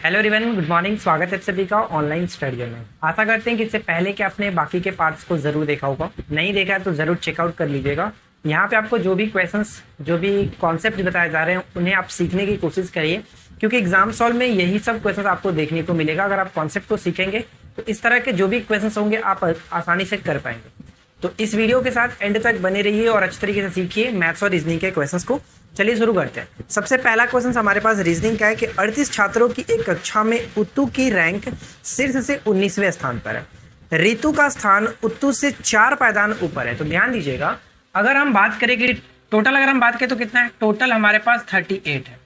Hello everyone, good morning. स्वागत है आप सभी का ऑनलाइन स्टडी में। आशा करते हैं कि इससे पहले कि आपने बाकी के पार्ट्स को ज़रूर देखा होगा। नहीं देखा है तो ज़रूर चेकआउट कर लीजिएगा। यहाँ पे आपको जो भी क्वेश्चंस, जो भी कॉन्सेप्ट बताए जा रहे हैं उन्हें आप सीखने की कोशिश करिए, क्योंकि एग्जाम सॉल्व में यही सब क्वेश्चन आपको देखने को मिलेगा। अगर आप कॉन्सेप्ट को सीखेंगे तो इस तरह के जो भी क्वेश्चन होंगे आप आसानी से कर पाएंगे। तो इस वीडियो के साथ एंड तक बने रहिए और अच्छी तरीके से सीखिए मैथ्स और रीजनिंग के क्वेश्चंस को। चलिए शुरू करते हैं। सबसे पहला क्वेश्चन हमारे पास रीजनिंग का है कि 38 छात्रों की एक कक्षा में उत्तु की रैंक शीर्ष से 19वें स्थान पर है। रितु का स्थान उत्तु से 4 पायदान ऊपर है। तो ध्यान दीजिएगा, अगर हम बात करें कि टोटल अगर हम बात करें तो कितना है, टोटल हमारे पास 38 है।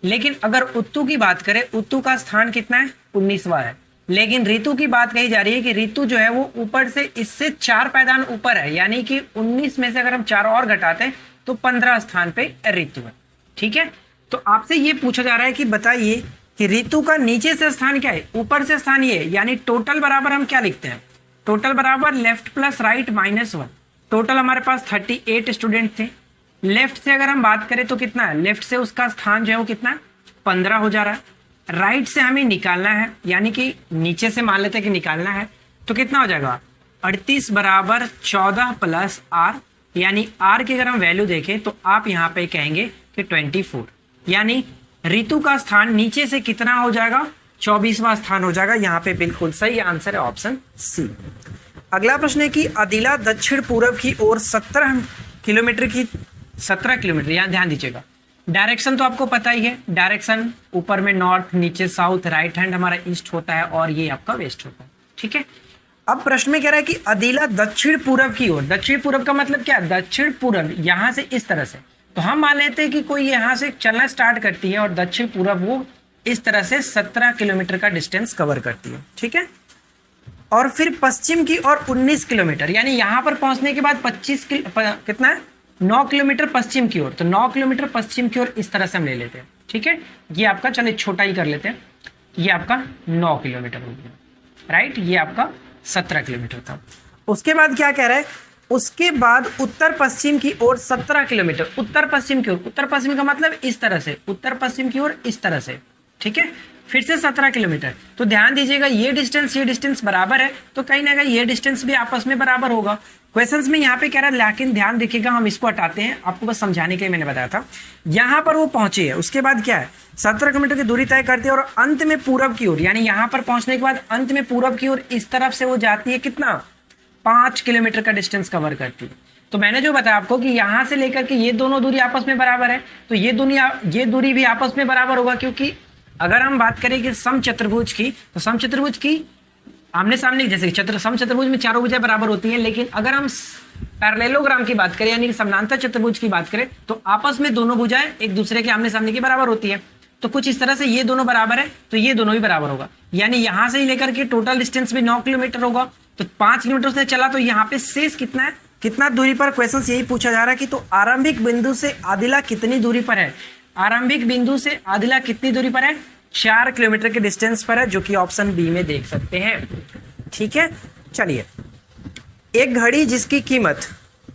लेकिन अगर उत्तु की बात करें, उत्तु का स्थान कितना है, 19वां है। लेकिन ऋतु की बात कही जा रही है कि ऋतु जो है वो ऊपर से इससे 4 पायदान ऊपर है, यानी कि 19 में से अगर हम 4 और घटाते हैं तो 15 स्थान पे ऋतु है। ठीक है, तो आपसे ये पूछा जा रहा है कि बताइए कि ऋतु का नीचे से स्थान क्या है, ऊपर से स्थान ये है। यानी टोटल बराबर हम क्या लिखते हैं, टोटल बराबर लेफ्ट प्लस राइट -1। टोटल हमारे पास 38 स्टूडेंट थे। लेफ्ट से अगर हम बात करें तो कितना है, लेफ्ट से उसका स्थान जो है वो कितना है, 15 हो जा रहा है। राइट से हमें निकालना है, यानी कि नीचे से मान लेते हैं कि निकालना है, तो कितना हो जाएगा, 38 बराबर 14 प्लस आर, यानी आर की अगर हम वैल्यू देखें तो आप यहाँ पे कहेंगे कि 24। यानी ऋतु का स्थान नीचे से कितना हो जाएगा, 24वां स्थान हो जाएगा। यहाँ पे बिल्कुल सही आंसर है ऑप्शन सी। अगला प्रश्न है कि अदिला दक्षिण पूर्व की ओर 17 किलोमीटर, यहाँ ध्यान दीजिएगा। डायरेक्शन तो आपको पता ही है, डायरेक्शन ऊपर में नॉर्थ, नीचे साउथ, राइट हैंड हमारा ईस्ट होता है और ये आपका वेस्ट होता है। ठीक है, अब प्रश्न में कह रहा है कि अदिला दक्षिण पूर्व की ओर। दक्षिण पूर्व का मतलब क्या, दक्षिण पूर्व यहां से इस तरह से। तो हम मान लेते हैं कि कोई यहां से चलना स्टार्ट करती है और दक्षिण पूर्व वो इस तरह से 17 किलोमीटर का डिस्टेंस कवर करती है। ठीक है, और फिर पश्चिम की ओर 19 किलोमीटर, यानी यहां पर पहुंचने के बाद कितना है, 9 किलोमीटर पश्चिम की ओर। तो 9 किलोमीटर पश्चिम की ओर इस तरह से हम ले लेते हैं। ठीक है, ये आपका, चलिए छोटा ही कर लेते हैं, ये आपका 9 किलोमीटर हो गया, राइट। ये आपका 17 किलोमीटर था। उसके बाद क्या कह रहा है, उसके बाद उत्तर पश्चिम की ओर 17 किलोमीटर। उत्तर पश्चिम की ओर, उत्तर पश्चिम का मतलब इस तरह से, उत्तर पश्चिम की ओर इस तरह से। ठीक है, फिर से 17 किलोमीटर। तो ध्यान दीजिएगा, ये डिस्टेंस बराबर है, तो कहीं ना कहीं ये डिस्टेंस भी आपस में बराबर होगा। क्वेश्चंस में यहाँ पे कह रहा है, लेकिन ध्यान रखिएगा, हम इसको हटाते हैं, आपको बस समझाने के लिए मैंने बताया था। यहाँ पर वो पहुंचे है, उसके बाद क्या है, 17 किलोमीटर की दूरी तय करती है और अंत में पूरब की ओर, यानी यहाँ पर पहुंचने के बाद अंत में पूरब की ओर इस तरफ से वो जाती है, कितना, 5 किलोमीटर का डिस्टेंस कवर करती है। तो मैंने जो बताया आपको कि यहाँ से लेकर के ये दोनों दूरी आपस में बराबर है, तो ये दूरी भी आपस में बराबर होगा। क्योंकि अगर हम बात करें कि समचतुर्भुज की, तो समचतुर्भुज की आमने सामने, जैसे समचतुर्भुज में चारों भुजाएं बराबर होती हैं। लेकिन अगर हम पैरेललोग्राम की बात करें, यानी कि समानांतर चतुर्भुज की बात करें, तो आपस में दोनों भुजाएं एक दूसरे के आमने सामने की बराबर होती है। तो कुछ इस तरह से ये दोनों बराबर है, तो ये दोनों भी बराबर होगा। यानी यहां से ही लेकर के टोटल डिस्टेंस भी 9 किलोमीटर होगा। तो 5 किलोमीटर उसने चला, तो यहाँ पे शेष कितना है, कितना दूरी पर, क्वेश्चन यही पूछा जा रहा है कि तो आरंभिक बिंदु से आदिला कितनी दूरी पर है। आरंभिक बिंदु से आदिला कितनी दूरी पर है, 4 किलोमीटर के डिस्टेंस पर है, जो कि ऑप्शन बी में देख सकते हैं। ठीक है, चलिए, एक घड़ी जिसकी कीमत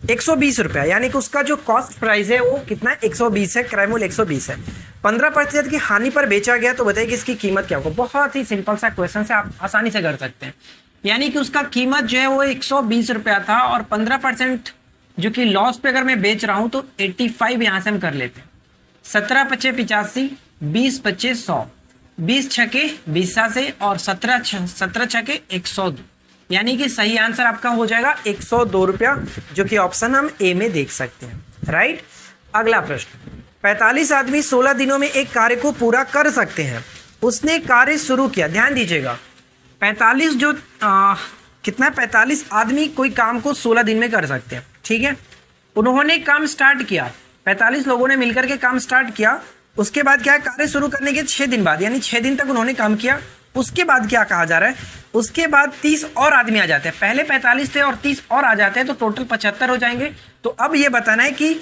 120 रुपया, यानी कि उसका जो कॉस्ट प्राइस है वो कितना है, 120 है, क्रय मूल्य 120 है। 15% की हानि पर बेचा गया, तो बताइए कि इसकी कीमत क्या होगा। बहुत ही सिंपल सा क्वेश्चन से आप आसानी से कर सकते हैं। यानी कि उसका कीमत जो है वो 120 रुपया था और 15% जो कि लॉस पे अगर मैं बेच रहा हूं तो 85 यहां से हम कर लेते हैं। 17 पचे 85, 20 पचे 100, 20 छके 20 से और 17 छके 102, यानी कि सही आंसर आपका हो जाएगा 102 रुपया, जो कि ऑप्शन हम ए में देख सकते हैं, राइट। अगला प्रश्न, 45 आदमी 16 दिनों में एक कार्य को पूरा कर सकते हैं। उसने कार्य शुरू किया, ध्यान दीजिएगा, 45 जो कितना, 45 आदमी कोई काम को 16 दिन में कर सकते हैं। ठीक है, उन्होंने काम स्टार्ट किया, 45 लोगों ने मिलकर के काम स्टार्ट किया। उसके बाद क्या है, कार्य शुरू करने के 6 दिन बाद, यानी 6 दिन तक उन्होंने काम किया। उसके बाद क्या कहा जा रहा है, उसके बाद 30 और आदमी आ जाते हैं। पहले 45 थे और 30 और आ जाते हैं, तो टोटल 75 हो जाएंगे। तो अब ये बताना है कि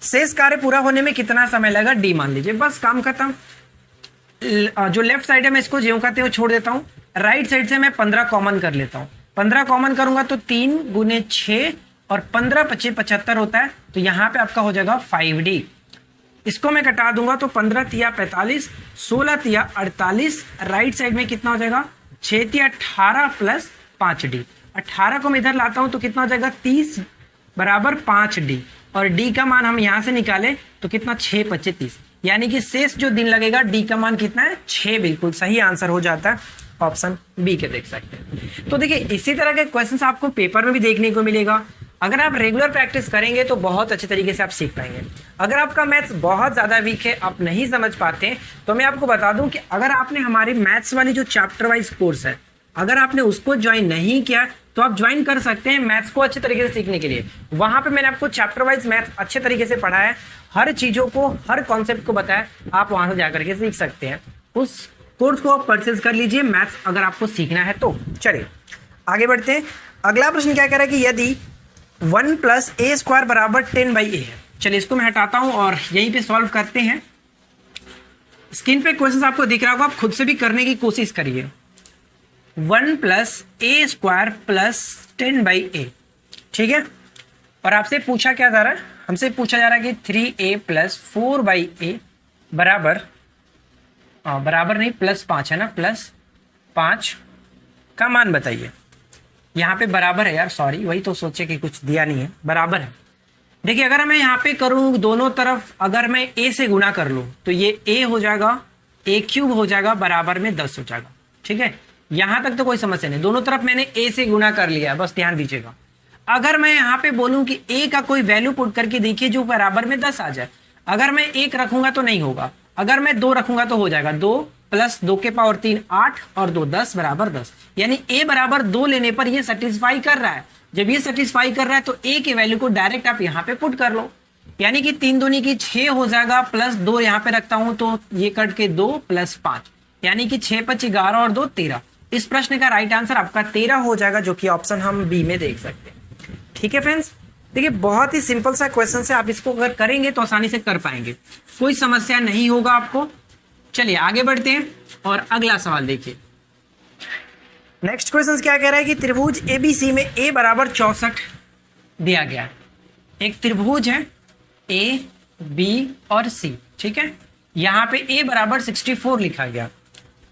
शेष कार्य पूरा होने में कितना समय लगेगा, डी मान लीजिए, बस काम खत्म। जो लेफ्ट साइड है मैं इसको ज्यों कहते हैं छोड़ देता हूँ, राइट साइड से मैं 15 कॉमन कर लेता हूँ। 15 कॉमन करूंगा तो 3 गुने 6 और 15 पचे 75 होता है, तो यहाँ पे आपका हो जाएगा 5D। इसको मैं कटा दूंगा तो 15 तिया 45, 16 तिया 48, राइट साइड में कितना हो जाएगा 6 तिया 18 प्लस 5d। 18 को मैं इधर लाता हूं तो कितना हो जाएगा 30 बराबर 5d, और d का मान हम यहां से निकाले तो कितना 6 25 30, यानी कि शेष जो दिन लगेगा d का मान कितना है 6। बिल्कुल सही आंसर हो जाता है ऑप्शन बी के, देख सकते हैं। तो देखिए इसी तरह के क्वेश्चंस आपको पेपर में भी देखने को मिलेगा। अगर आप रेगुलर प्रैक्टिस करेंगे तो बहुत अच्छे तरीके से आप सीख पाएंगे। अगर आपका मैथ्स बहुत ज़्यादा वीक है, आप नहीं समझ पाते हैं, तो मैं आपको बता दूं कि अगर आपने हमारी मैथ्स वाली जो चैप्टर वाइज कोर्स है, अगर आपने उसको ज्वाइन नहीं किया तो आप ज्वाइन कर सकते हैं मैथ्स को अच्छे तरीके से सीखने के लिए। वहां पे मैंने आपको चैप्टर वाइज मैथ अच्छे तरीके से पढ़ाया है, हर चीज़ों को, हर कॉन्सेप्ट को बताया, आप वहां से जाकर के सीख सकते हैं। उस कोर्स को आप परचेज कर लीजिए मैथ्स अगर आपको सीखना है तो। चलिए आगे बढ़ते हैं। अगला प्रश्न क्या कह रहा है कि यदि 1 प्लस ए स्क्वायर बराबर 10/a है। चलिए इसको मैं हटाता हूं और यहीं पे सॉल्व करते हैं। स्क्रीन पे क्वेश्चन आपको दिख रहा होगा, आप खुद से भी करने की कोशिश करिए। 1 प्लस ए स्क्वायर प्लस 10/a, ठीक है। और आपसे पूछा क्या जा रहा है, हमसे पूछा जा रहा है कि 3a प्लस 4/a बराबर नहीं प्लस 5 है ना, प्लस 5 का मान बताइए। यहाँ पे बराबर है यार, सॉरी, वही तो सोचे कि कुछ दिया नहीं है, बराबर है। देखिए अगर मैं यहाँ पे करूँ दोनों तरफ, अगर मैं a से गुना कर लूँ तो ये a हो जाएगा, a³ हो जाएगा, बराबर में 10 हो जाएगा, ठीक है। यहाँ तक तो कोई समस्या नहीं, दोनों तरफ मैंने a से गुना कर लिया है, बस ध्यान दीजिएगा। अगर मैं यहाँ पे बोलूँ कि a का कोई वैल्यू पुट करके देखिए जो बराबर में 10 आ जाए, अगर मैं 1 रखूंगा तो नहीं होगा, अगर मैं 2 रखूंगा तो हो जाएगा। 2 प्लस 2 के पावर 3 8 और 2 10 बराबर 10, यानी a बराबर 2 लेने पर ये सेटिस्फाई कर रहा है। जब ये सेटिस्फाई कर रहा है तो a के वैल्यू को डायरेक्ट आप यहाँ पे पुट कर लो, यानी कि 3 दूनी की 6 हो जाएगा, प्लस 2 यहाँ पे रखता हूं तो ये कट के 2 प्लस 5, यानी कि 6 5 11 और 2 13। इस प्रश्न का राइट आंसर आपका 13 हो जाएगा, जो कि ऑप्शन हम बी में देख सकते हैं। ठीक है फ्रेंड्स, देखिए बहुत ही सिंपल सा क्वेश्चन है, आप इसको अगर करेंगे तो आसानी से कर पाएंगे, कोई समस्या नहीं होगा आपको। चलिए आगे बढ़ते हैं और अगला सवाल देखिए। नेक्स्ट क्वेश्चन क्या कह रहा है कि त्रिभुज एबीसी में a बराबर 64 दिया गया है। एक त्रिभुज है a, b और c, ठीक है। यहाँ पे a बराबर 64 लिखा गया।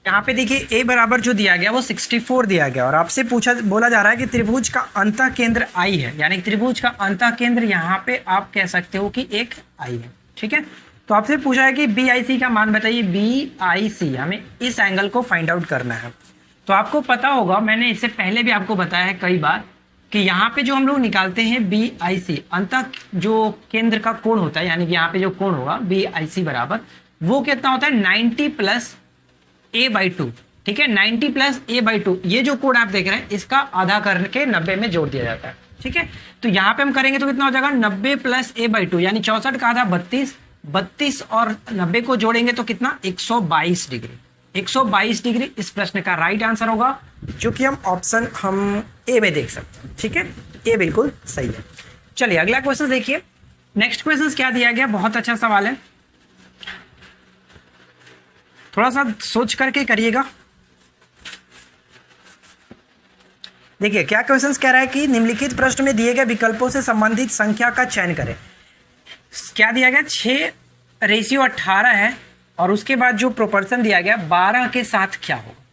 यहाँ पे देखिए a बराबर जो दिया गया वो 64 दिया गया, और आपसे बोला जा रहा है कि त्रिभुज का अंतः केंद्र I है, यानी त्रिभुज का अंतः केंद्र यहाँ पे आप कह सकते हो कि एक I है, ठीक है। तो आपसे पूछा है कि BIC का मान बताइए। BIC हमें इस एंगल को फाइंड आउट करना है। तो आपको पता होगा, मैंने इससे पहले भी आपको बताया है कई बार, कि यहाँ पे जो हम लोग निकालते हैं BIC अंतः जो केंद्र का कोण होता है, यानी कि यहाँ पे जो कोण होगा BIC बराबर वो कितना होता है 90 प्लस a/2, ठीक है। 90 प्लस a/2, ये जो कोण आप देख रहे हैं इसका आधा करके 90 में जोड़ दिया जाता है, ठीक है। तो यहाँ पे हम करेंगे तो कितना हो जाएगा 90 प्लस a/2, यानी 64 का आधा 32 और 90 को जोड़ेंगे तो कितना 122 डिग्री। 122 डिग्री इस प्रश्न का राइट आंसर होगा, जो कि हम ए में देख सकते हैं, ठीक है। ए बिल्कुल सही है। चलिए अगला क्वेश्चन देखिए। नेक्स्ट क्वेश्चन क्या दिया गया, बहुत अच्छा सवाल है, थोड़ा सा सोच करके करिएगा। देखिए क्या क्वेश्चन कह रहा है कि निम्नलिखित प्रश्न में दिए गए विकल्पों से संबंधित संख्या का चयन करें। क्या दिया गया 6:18 है, और उसके बाद जो प्रोपोर्शन दिया गया 12 के साथ क्या होगा।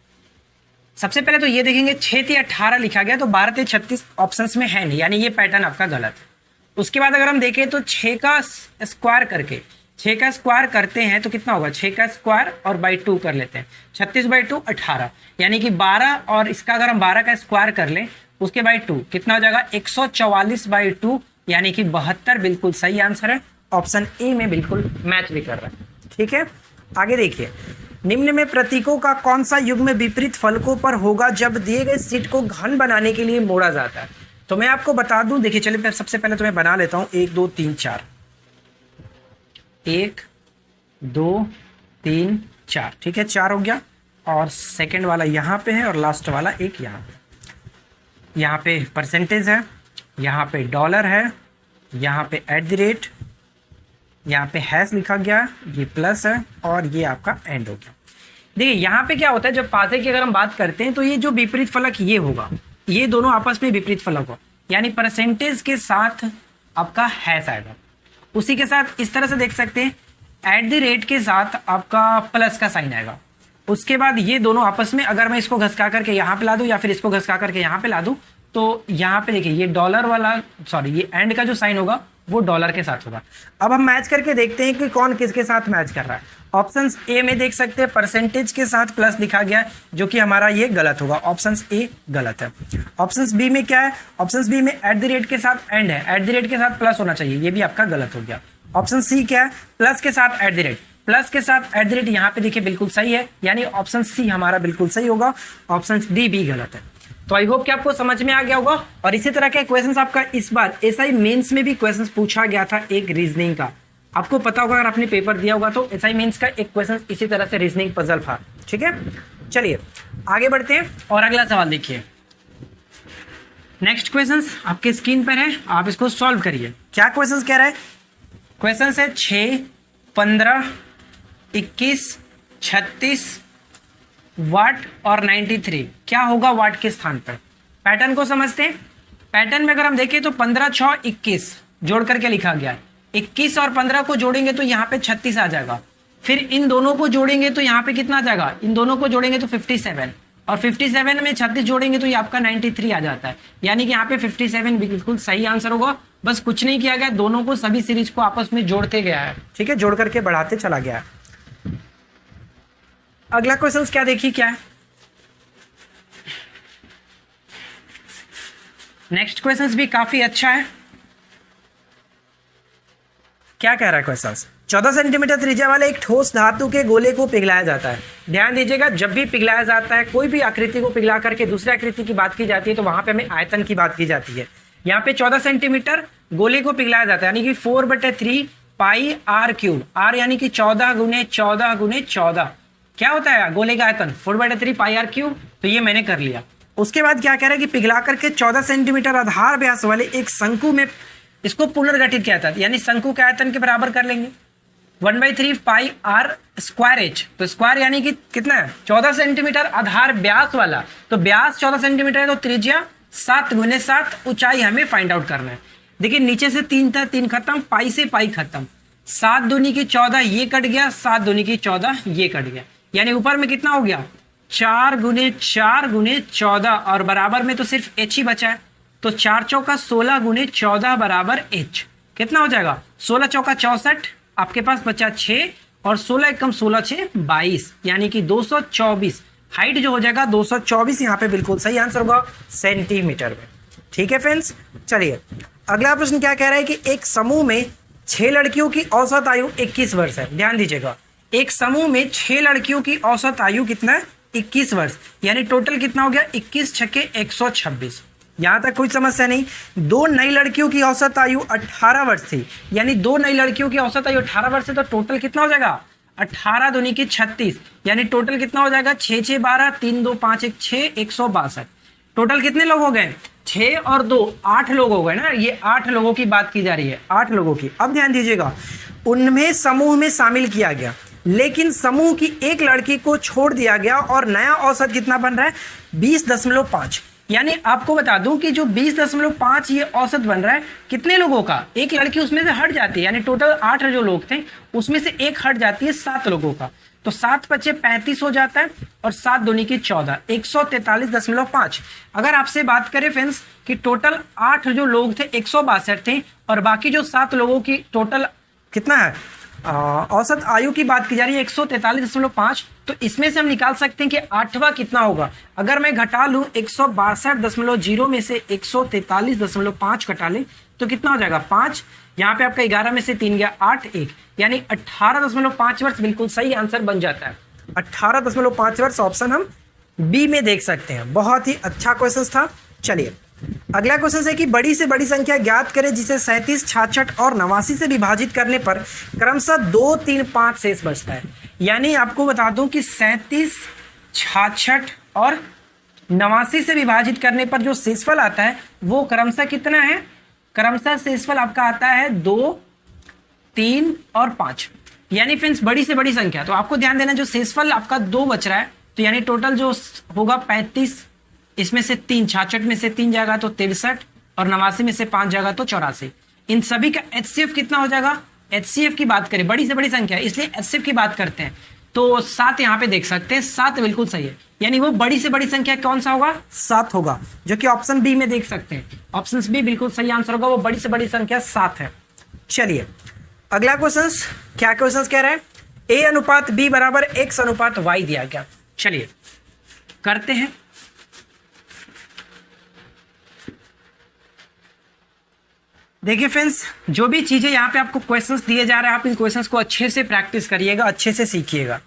सबसे पहले तो ये देखेंगे 6:18 लिखा गया, तो 12:36 ऑप्शंस में है नहीं, यानी ये पैटर्न आपका गलत है। उसके बाद अगर हम देखें तो 6 का स्क्वायर करते हैं तो कितना होगा 6 का स्क्वायर और बाई 2 कर लेते हैं, 36/2 18, यानी कि 12, और इसका अगर हम 12 का स्क्वायर कर लें उसके बाई 2 कितना हो जाएगा 144/2, यानी कि 72 बिल्कुल सही आंसर है। ऑप्शन ए में बिल्कुल मैच भी कर रहा है, ठीक है। आगे देखिए, निम्न में प्रतीकों का कौन सा युग्म विपरीत फलकों पर होगा जब दिए गए शीट को घन बनाने के लिए मोड़ा जाता है। तो मैं आपको बता दूं, देखिए चलिए सबसे पहले तो मैं बना लेता हूं 1 2 3 4, 1 2 3 4, ठीक है 4 हो गया, और सेकंड वाला यहाँ पे है और लास्ट वाला एक यहाँ पे। यहाँ पे परसेंटेज है, यहाँ पे डॉलर है, यहाँ पे @, यहाँ पे हैश लिखा गया, ये प्लस है, और ये आपका एंड हो गया। देखिए यहाँ पे क्या होता है, जब पासे की अगर हम बात करते हैं तो ये जो विपरीत फलक ये होगा, ये दोनों आपस में विपरीत फलक हो, यानी परसेंटेज के साथ आपका हैश आएगा। उसी के साथ इस तरह से देख सकते हैं एट द रेट के साथ आपका प्लस का साइन आएगा। उसके बाद ये दोनों आपस में, अगर मैं इसको घसका करके यहाँ पे ला दूं या फिर इसको घसका करके यहाँ पे ला दूं, तो यहाँ पे देखिए ये डॉलर वाला, सॉरी ये एंड का जो साइन होगा वो डॉलर के साथ होगा। अब हम मैच करके देखते हैं कि कौन किसके साथ मैच कर रहा है। ऑप्शन ए में देख सकते हैं परसेंटेज के साथ प्लस लिखा गया है, जो कि हमारा ये गलत होगा, ऑप्शन ए गलत है। ऑप्शन बी में क्या है, ऑप्शन बी में एट द रेट के साथ एंड है, एट द रेट के साथ प्लस होना चाहिए, ये भी आपका गलत हो गया। ऑप्शन सी क्या है, प्लस के साथ एट द रेट, प्लस के साथ एट द रेट यहाँ पे देखिए बिल्कुल सही है, यानी ऑप्शन सी हमारा बिल्कुल सही होगा, ऑप्शन डी भी गलत है। तो आई होप कि आपको समझ में आ गया होगा। और इसी तरह के क्वेश्चंस आपका इस बार एसआई मेंस में भी क्वेश्चंस पूछा गया था एक रीजनिंग का, आपको पता होगा अगर आपने पेपर दिया होगा तो एसआई मेंस का एक क्वेश्चन इसी तरह से रीजनिंग पजल था। ठीक है, चलिए आगे बढ़ते हैं और अगला सवाल देखिए। नेक्स्ट क्वेश्चन आपके स्क्रीन पर है, आप इसको सॉल्व करिए। क्या क्वेश्चन कह रहा है, क्वेश्चन है 6, 15, 21, 36 वाट और 93, क्या होगा वाट के स्थान पर। पैटर्न को समझते हैं। पैटर्न में अगर हम देखें तो 15, 6, 21 जोड़ करके लिखा गया है, 21 और 15 को जोड़ेंगे तो यहाँ पे 36 आ जाएगा, फिर इन दोनों को जोड़ेंगे तो यहाँ पे कितना आ जाएगा, इन दोनों को जोड़ेंगे तो 57, और 57 में 36 जोड़ेंगे तो ये आपका 93 आ जाता है, यानी कि यहाँ पे 57 बिल्कुल सही आंसर होगा। बस कुछ नहीं किया गया, दोनों को सभी सीरीज को आपस में जोड़ते गया है। ठीक है, जोड़ करके बढ़ाते चला गया है। अगला क्वेश्चन क्या देखिए क्या है, नेक्स्ट क्वेश्चन भी काफी अच्छा है। क्या कह रहा है क्वेश्चन, 14 सेंटीमीटर त्रिज्या वाले एक ठोस धातु के गोले को पिघलाया जाता है। ध्यान दीजिएगा, जब भी पिघलाया जाता है, कोई भी आकृति को पिघला करके दूसरी आकृति की बात की जाती है तो वहां पे हमें आयतन की बात की जाती है। यहाँ पे 14 सेंटीमीटर गोले को पिघलाया जाता है, यानी कि 4/3 पाई आर क्यूब, आर यानी कि 14 गुने 14 गुने 14 क्या होता है गोले का आयतन, 4/3 पाई आर क्यूब। तो ये मैंने कर लिया। उसके बाद क्या कह रहा है कि पिघला करके 14 सेंटीमीटर आधार व्यास वाले एक शंकु में इसको पुनर्गठित किया था, यानी शंकु के आयतन के बराबर कर लेंगे 1/3 पाई आर स्क्वायर एच। तो स्क्वायर यानी कि कितना है, 14 सेंटीमीटर आधार व्यास वाला, तो व्यास 14 सेंटीमीटर है तो त्रिज्या 7 गुने 7, ऊंचाई हमें फाइंड आउट करना है। देखिए नीचे से 3 था, 3 खत्म, पाई से पाई खत्म, 7 दूनी की 14 ये कट गया, 7 दूनी की 14 ये कट गया, यानी ऊपर में कितना हो गया 4 गुने 4 गुने 14, और बराबर में तो सिर्फ एच ही बचा है, तो 4 चौका 16 गुने 14 बराबर एच। कितना हो जाएगा, 16 चौका 64, आपके पास बचा 6, और 16 एकम 16 6 22, यानी कि 224। हाइट जो हो जाएगा 224, यहाँ पे बिल्कुल सही आंसर होगा सेंटीमीटर में। ठीक है फ्रेंड्स, चलिए अगला प्रश्न क्या कह रहा है कि एक समूह में 6 लड़कियों की औसत आयु 21 वर्ष है। ध्यान दीजिएगा, एक समूह में 6 लड़कियों की औसत आयु कितना है, 21 वर्ष, यानी टोटल कितना हो गया 21 छक्के 126। यहां तक कोई समस्या नहीं। 2 नई लड़कियों की औसत आयु 18 वर्ष थी, यानी 2 नई लड़कियों की औसत आयु 18 वर्ष है, तो टोटल कितना हो जाएगा 18 दूनी की 36, यानी टोटल कितना हो जाएगा 6 6 12 3 2 5 1 6 162। टोटल कितने लोग हो गए, 6 और 2 8 लोग हो गए ना, ये 8 लोगों की बात की जा रही है, 8 लोगों की। अब ध्यान दीजिएगा, उनमें समूह में शामिल किया गया, लेकिन समूह की एक लड़की को छोड़ दिया गया और नया औसत कितना बन रहा है 20.5। यानी आपको बता दूं कि जो 20.5 ये औसत बन रहा है कितने लोगों का, एक लड़की उसमें से हट जाती है, यानी टोटल 8 जो लोग थे उसमें से एक हट जाती है 7 लोगों का, तो 7 × 5 = 35 हो जाता है, और 7 दूनी की 14 143.5। अगर आपसे बात करें फ्रेंड्स कि टोटल 8 जो लोग थे 162 थे, और बाकी जो 7 लोगों की टोटल कितना है औसत आयु की बात की जा रही है 143.5, तो इसमें से हम निकाल सकते हैं कि 8वां कितना होगा। अगर मैं घटा लूं 162.0 में से 143.5 घटा लें तो कितना हो जाएगा 5, यहाँ पे आपका 11 में से 3 गया 8 1, यानी 18.5 वर्ष बिल्कुल सही आंसर बन जाता है। 18.5 वर्ष ऑप्शन हम बी में देख सकते हैं। बहुत ही अच्छा क्वेश्चन था। चलिए अगला क्वेश्चन है कि बड़ी से बड़ी संख्या ज्ञात करें जिसे 37, 66 और 89 से विभाजित करने पर क्रमशः 2, 3, 5 शेष बचता है। यानी आपको बता दूं कि 37, 66 और 89 से विभाजित करने पर जो शेषफल आता है वो क्रमशः कितना है, क्रमशः शेषफल आपका आता है 2, 3 और 5। यानी फ्रेंड्स बड़ी से बड़ी संख्या, तो आपको ध्यान देना जो शेषफल आपका 2 बच रहा है, तो यानी टोटल जो होगा 35, इसमें से 3, 66 में से 3 जाएगा तो 63, और 89 में से 5 जाएगा तो 84। इन सभी का HCF कितना हो जाएगा, HCF की बात करें, बड़ी से बड़ी संख्या है इसलिए HCF की बात करते हैं, तो 7 यहाँ पे देख सकते हैं, 7 बिल्कुल सही है, यानी वो बड़ी से बड़ी संख्या कौन सा होगा, 7 होगा, जो कि ऑप्शन बी में देख सकते हैं। ऑप्शन बी बिल्कुल सही आंसर होगा, वो बड़ी से बड़ी संख्या 7 है। चलिए अगला क्वेश्चन, क्या क्वेश्चन कह रहा है, A अनुपात B बराबर X अनुपात Y दिया गया। चलिए करते हैं। देखिए फ्रेंड्स, जो भी चीजें यहाँ पे आपको क्वेश्चंस दिए जा रहे हैं, आप इन क्वेश्चंस को अच्छे से प्रैक्टिस करिएगा, अच्छे से सीखिएगा।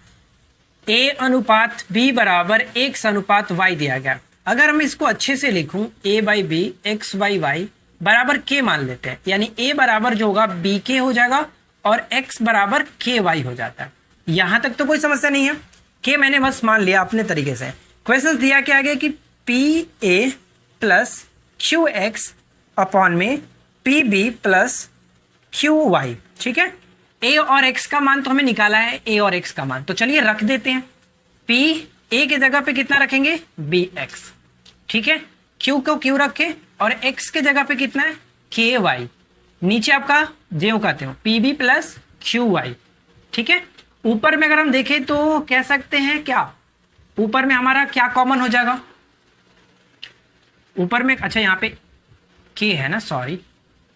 A अनुपात B बराबर X अनुपात Y दिया गया। अगर हम इसको अच्छे से लिखूं, A by b X by y बराबर K मान लेते हैं, यानी A बराबर जो होगा BK हो जाएगा और X बराबर KY हो जाता है। यहां तक तो कोई समस्या नहीं है, K मैंने बस मान लिया अपने तरीके से। क्वेश्चन दिया क्या आगे कि PA प्लस QX अपॉन में PB प्लस QY, ठीक है। A और X का मान तो हमें निकाला है, A और X का मान, तो चलिए रख देते हैं। P A की जगह पे कितना रखेंगे, BX, ठीक है। Q को Q रखे और X के जगह पे कितना है, KY, नीचे आपका जो कहते हो PB प्लस QY, ठीक है। ऊपर में अगर हम देखें तो कह सकते हैं क्या, ऊपर में हमारा क्या कॉमन हो जाएगा, ऊपर में अच्छा यहाँ पे K है ना, सॉरी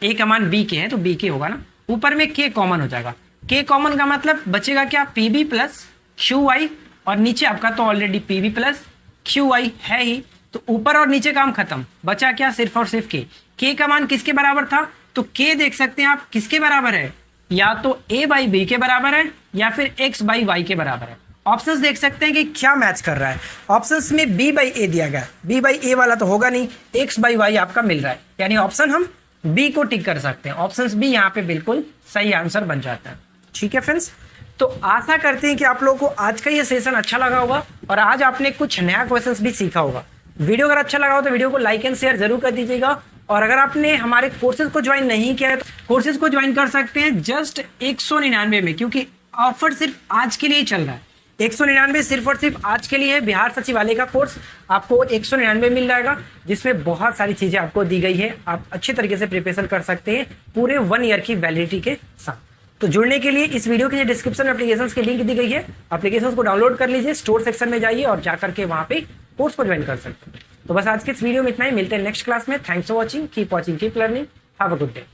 A का मान B के है तो B के होगा ना, ऊपर में K कॉमन हो जाएगा। K कॉमन का मतलब बचेगा क्या, PB प्लस QY, और नीचे आपका तो ऑलरेडी PB प्लस QY है ही, तो ऊपर और नीचे काम खत्म, बचा क्या, सिर्फ और सिर्फ K। K का मान किसके बराबर था, तो K देख सकते हैं आप किसके बराबर है, या तो A बाई B के बराबर है या फिर X बाई Y के बराबर है। ऑप्शंस देख सकते हैं कि क्या मैच कर रहा है। ऑप्शंस में B बाई A दिया गया, B बाई A वाला तो होगा नहीं, X बाई Y आपका मिल रहा है, यानी ऑप्शन हम B को टिक कर सकते हैं। ऑप्शन B यहाँ पे बिल्कुल सही आंसर बन जाता है, ठीक है फ्रेंड्स। तो आशा करते हैं कि आप लोगों को आज का ये सेशन अच्छा लगा होगा और आज आपने कुछ नया क्वेश्चंस भी सीखा होगा। वीडियो अगर अच्छा लगा हो तो वीडियो को लाइक एंड शेयर जरूर कर दीजिएगा, और अगर आपने हमारे कोर्सेज को ज्वाइन नहीं किया है तो कोर्सेज को ज्वाइन कर सकते हैं जस्ट 199 में, क्योंकि ऑफर सिर्फ आज के लिए ही चल रहा है। 199 सिर्फ और सिर्फ आज के लिए है। बिहार सचिवालय का कोर्स आपको 199 मिल जाएगा, जिसमें बहुत सारी चीजें आपको दी गई है, आप अच्छे तरीके से प्रिपरेशन कर सकते हैं पूरे 1 ईयर की वैलिडिटी के साथ। तो जुड़ने के लिए इस वीडियो के डिस्क्रिप्शन में एप्लीकेशंस की लिंक दी गई है, एप्लीकेशंस को डाउनलोड कर लीजिए, स्टोर सेक्शन में जाइए और जाकर के वहां पे कोर्स को ज्वाइन कर सकते हैं। तो बस आज के इस वीडियो में इतना ही, मिलते हैं नेक्स्ट क्लास में। Thanks for watching, keep watching, keep learning, have a good day.